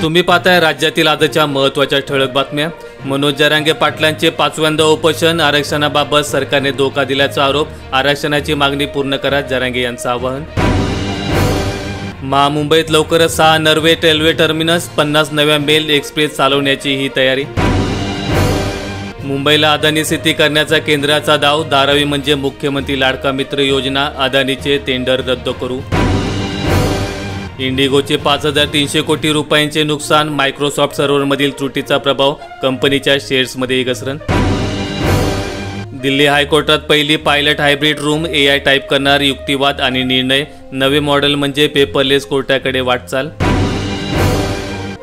तुम्ही पाहताय राज्यातील आजच्या महत्त्वाच्या ठळक बातम्या। मनोज जरांगे पाटलांचे 5व्यांदा उपोषण, आरक्षणाबाबत सरकारने धोका दिल्याचा आरोप, आरक्षणाची मागणी पूर्ण करा, जरांगे यांचं आवाहन। मुंबईत लवकरच 6 नर्वे रेल्वे टर्मिनस, 50 नव्या मेल एक्सप्रेस चालवण्याची ही तयारी। मुंबईला अदानी सिटी करण्याचा केंद्राचा दाव, धारावी म्हणजे मुख्यमंत्री लाडका मित्र योजना, अदानीचे टेंडर रद्द करू। इंडिगोचे 5300 कोटी रुपयांचे नुकसान, मायक्रोसॉफ्ट सर्व्हरमधील त्रुटीचा प्रभाव, कंपनीच्या शेअर्समध्ये घसरण। दिल्ली हायकोर्टात पहिली pilot hybrid room, AI type करणार, युक्तिवाद आणि निर्णय, नवे मॉडेल म्हणजे पेपरलेस कोर्टाकडे वाटचाल।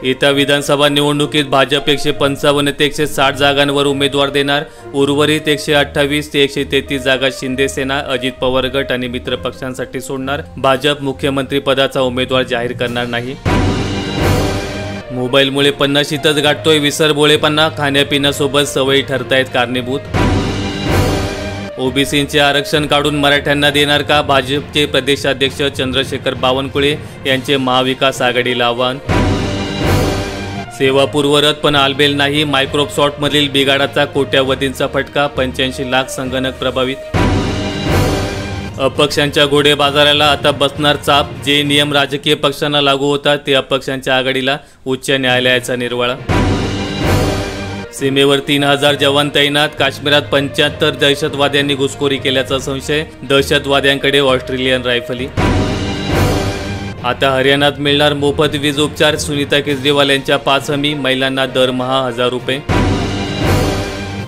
येत्या विधानसभा निवडणुकीत भाजप 155 ते 160 जागांवर उमेदवार देणार, उर्वरित 128 ते 133 जागा शिंदे सेना, अजित पवार गट आणि मित्र पक्षांसाठी सोडणार, भाजप मुख्यमंत्री पदाचा उमेदवार जाहीर करणार नाही। मोबाईलमुळे 50शीतच गाठतोय विसरभोळेपणा, खाण्यापिण्यासोबत सवयी ठरतायत कारणीभूत। ओबीसींचे आरक्षण काढून मराठ्यांना देणार का, भाजपचे प्रदेशाध्यक्ष चंद्रशेखर बावनकुळे यांचे महाविकास आघाडीला आव्हान। सेवा पूर्वरत पण आलबेल नाही, मायक्रोसॉफ्टमधील बिघाडाचा कोट्यावधींचा फटका, 85 लाख संगणक प्रभावित। अपक्षांच्या घोडे बाजाराला आता बसणार चाप, जे नियम राजकीय पक्षांना लागू होतात ते अपक्षांच्या आघाडीला, उच्च न्यायालयाचा निर्वाळा। सीमेवर 3000 जवान तैनात, काश्मीरात 75 दहशतवाद्यांनी घुसखोरी केल्याचा संशय, दहशतवाद्यांकडे ऑस्ट्रेलियन रायफली। आता हरियाणात मिळणार मोफत वीज उपचार, सुनीता केजरीवाल यांच्या 5 हमी, महिलांना दरमहा 1000 रुपये।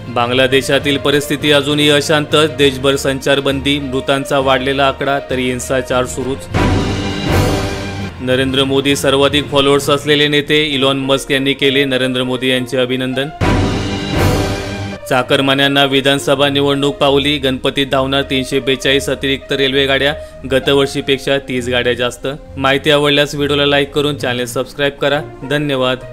बांगलादेशातील परिस्थिती अजूनही अशांत, देशभर संचारबंदी, मृतांचा वाढलेला आकडा, तरी हिंसाचार सुरूच। नरेंद्र मोदी सर्वाधिक फॉलोअर्स असलेले नेते, इलॉन मस्क यांनी केले नरेंद्र मोदी यांचे अभिनंदन। चाकरमान्यांना विधानसभा निवडणूक पावली, गणपतीत धावणार 342 अतिरिक्त रेल्वे गाड्या, गतवर्षीपेक्षा 30 गाड्या जास्त। माहिती आवडल्यास व्हिडिओला लाईक करून चॅनल सबस्क्राईब करा। धन्यवाद।